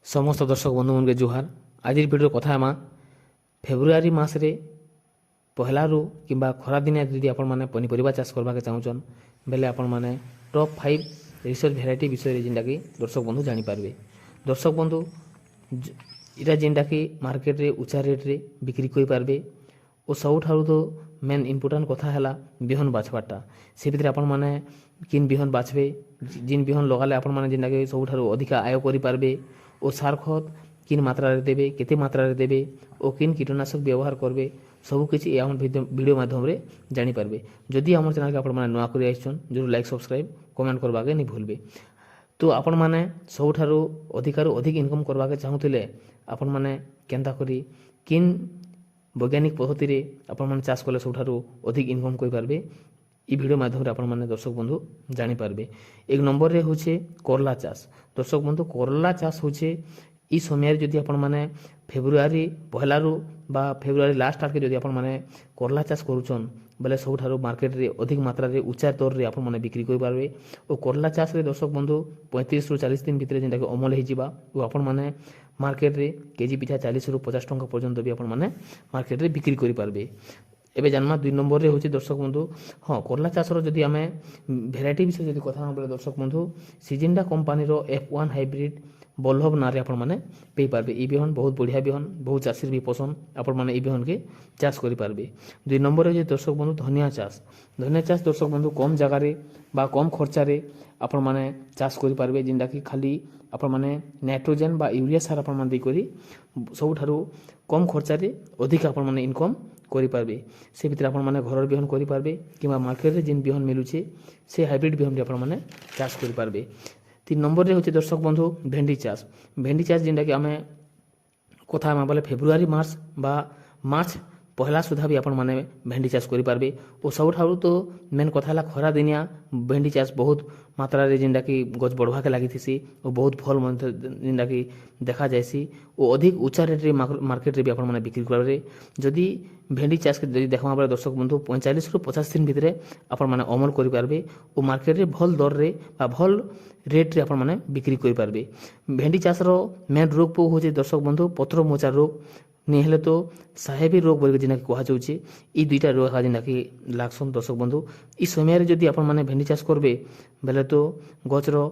समस्त दर्शक बंधु मन के जुहार। आज भिडियो कथा आमा फेब्रुआरी मासरे पहलारू किंबा खरा दिन यदि आपण माने पनीपरिबा चाष करबा के चाहूछन बेले आपण माने टॉप 5 रिसर्च भेराइटी विषय जेनटा कि दर्शक बंधु जानि पारबे। दर्शक बंधु इरा जेनटा कि मार्केट रे उच्चा रेट रे बिक्री कोइ पारबे ओ सबुठारु तो मेन इम्पोर्टेंट कथा हैला बिहन बाछबाटा। से भितर आपण माने किन बिहन बाछबे जिन बिहन लगाले आपण माने जेनटा कि सबुठारु अधिका आय करि पारबे ओ सार खत किन मात्रा रे देबे केते मात्रा रे देबे ओ किन कीटनाशक व्यवहार करबे सब किछि हम वीडियो माध्यम रे जानि पारबे। जदि हमर चैनल के आपण माने नवा करि आइछन जरूर लाइक सब्सक्राइब कमेंट करबा के नै भूलबे। तो आपण माने सबुठारु अधिकारु अधिक इनकम करबा के चाहुतिले आपण माने केनता करी किन वैज्ञानिक पद्धति रे आपण माने चाष कले सबुठारु अधिक इनकम करि पारबे ई वीडियो माध्यम रे आपण माने दर्शक बंधु जानि पारबे। एक नंबर रे होचे करला चाष। दर्शक बंधु करला चाष होचे ई समय जदि आपण माने फेब्रुआरी पहलारू बा फेब्रुआरी लास्ट आर के जदि आपण माने करला चाष करूछन बेले सबुठारु मार्केट रे अधिक मात्रा रे उच्चा दर रे आपण माने बिक्री करि पारबे। ओ करला चाष रे दर्शक बंधु 35 रु 40 दिन भितरे जेंटा कि अमल हे जिबा ओ आपण माने मार्केट रे केजी पिछा 40 रु 50 टंका पर्यंत भी आपण माने मार्केट रे बिक्री करि पारबे। एबे जानमा 2 नंबर रे होची दर्शक बंधु हां करला चाष रो जदि हमें भेराइटी विषय जदि कथा बोले दर्शक बंधु सिजिंडा कंपनी रो F1 हाइब्रिड बल्लभ नारे आपण माने पे पारबे। ई बिहन बहुत बढ़िया बिहन बहुत चाषीर भी पसंद आपण माने ई बिहन के चाष करि पारबे। 2 नंबर रे जे दर्शक बंधु धनिया चाष दर्शक बंधु कम जगह रे बा कम खर्चा रे आपण माने चाष करि पारबे जिंदा कि खाली आपण माने नाइट्रोजन बा यूरिया सार आपण माने दे करी सबुठारु कम खर्चा रे अधिक आपण माने इनकम करि पारबे। से भितर आपण माने घर बिहन करि पारबे किबा मार्केट रे जिन बिहन मिलुचे से हाइब्रिड बिहन रे आपण माने चाष करि पारबे। 3 नंबर रे होचे दर्शक बंधु भेंडी चाष जेंटा कि आमे कथा आमा बोले फेब्रुआरी मार्च बा मार्च पहला सुधा भी आपण माने भेंडी चाष करि पारबे। ओ सबुठारु तो मेन कथा ला खरा दिनिया भेंडी चाष बहुत मात्रा रे जेंटा कि गछ बढ़वा के लागि थिसी ओ बहुत फल मन जेंटा कि देखा जायसी ओ अधिक उच्चा रेट रे मार्केट रे भी आपण माने बिक्री करबे। जदि भेंडी चाष के जदि देखमा बले दर्शक बंधु 45 रु 50 दिन भितरे आपण माने अमल करि पारबे ओ मार्केट रे भल दर रे बा भल रेट रे आपण माने बिक्री करि पारबे। भेंडी चाष रो मेन रोग पो होचे दर्शक बंधु पत्र मोचा रोग नहीं हेले तो साहेबी रोग बोल जेना कहा जाउचे ई दुईटा रोग हा जेना कि लागसन दर्शक बंधु ई समय रे जदि आपण माने भेंडी चाष करबे बेले तो गछरो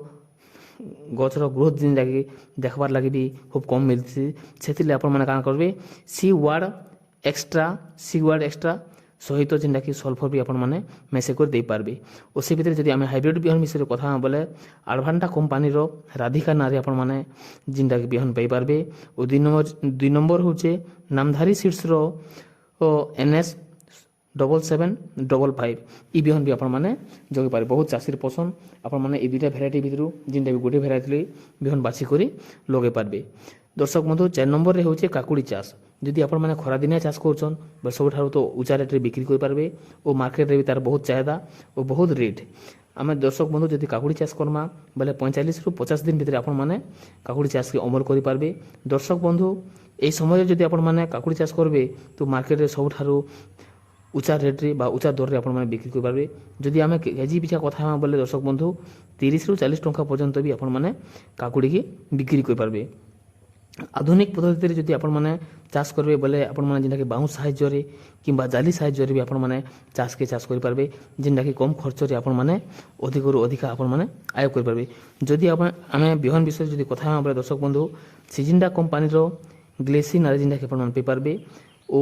ग्रोथ जेना कि देखबार लागि भी खूब कम मिलसी। सेतिले आपण माने का करबे सी वार्ड एक्स्ट्रा सहित जेनटा कि सल्फर भी आपण माने मेसे कर दे पारबे। ओसे भितर जदि आमे हाइब्रिड बिहन विषय कथा बोले आडभांटा कंपनी रो राधिका नारे आपण माने जेनटा कि बिहन पाई पारबे। ओ 2 नंबर होचे नामधारी सीड्स रो NS 7755 ई बिहन भी आपण माने जोगी पारे बहुत चाषीर पसंद आपण माने ई दुटा भेराइटी भितरु जेनटा भी गोटे भेराइटी बिहन बाछि करी लगे पारबे। दर्शक बंधु 4 नंबर रे होचे काकुड़ी चाष जदि आपण माने खरा दिनिया चाष करछन बे सबठारु तो उच्चा रेट रे बिक्री करि पारबे ओ मार्केट रे भी तार बहुत चाहिदा ओ बहुत रेट। आमे दर्शक बंधु जदि काकुड़ी चाष करमा बेले 45 रु 50 दिन भितर आपण माने काकुड़ी चाष के अमल करि पारबे। दर्शक बंधु एई समय जदि आपण माने काकुड़ी चाष करबे तो मार्केट रे सबठारु उच्चा रेट रे बा उच्चा दर रे आपण माने बिक्री करि पारबे। जदि आमे केजी पिछा कथा हम बोले दर्शक बंधु 30 रु 40 टंका पर्यंत भी आपण माने काकुड़ी के बिक्री करि पारबे। आधुनिक पद्धति रे जदि आपण माने चाष करबे बोले आपण माने जेंटा कि बाउंस साहाय्य रे किंबा जाली साहाय्य रे भी आपण माने चाष करि पारबे जेंटा कि कम खर्च रे आपण माने अधिक रु अधिक आपण माने आय करि पारबे। जदि आपण आमे बिहन विषय जदि कथा हम बोले दर्शक बंधु सिजिंडा कंपनी रो ग्लेसी नारे जेंटा कि आपण माने पे पारबे ओ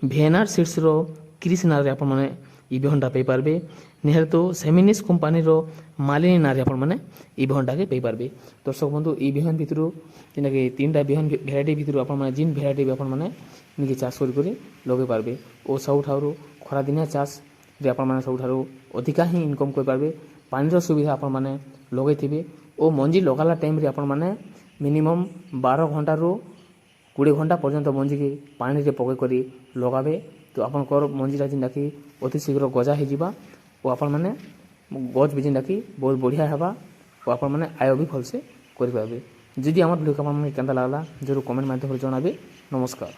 VNR सीड्स रो क्रिस नारे आपण माने ई बिहनटा पे पारबे। निहर तो सेमिनिस कंपनी रो मालिनी नारे आपण माने ई बिहनटा के पे पारबे। दर्शक बंधु ई बिहन भितरु जेना कि 3टा बिहन भेराइटी भितरु आपण माने जिन भेराइटी भी आपण माने निके चाष करि लगे पारबे ओ सबठारु खरा दिनिया चाष रे आपण माने सबठारु अधिका ही इनकम करि पारबे। पानी रो सुविधा आपण माने लगे थिबे ओ मंजी लगाला टाइम रे आपण माने मिनिमम 12 घंटा रो 20 घंटा पर्यंत मंजी के पानी रे पके करी लगाबे तो आपण कर मंजीरा जेंटा कि अति शीघ्र गजा हे जिबा ओ आपण माने गज भी जेंटा कि बहुत बढ़िया हेबा ओ आपण माने आय भी भल से करि पाबे। जदि हमर वीडियो आपन माने केनता लागला जरूर कमेंट माध्यम रे जणाबे। नमस्कार।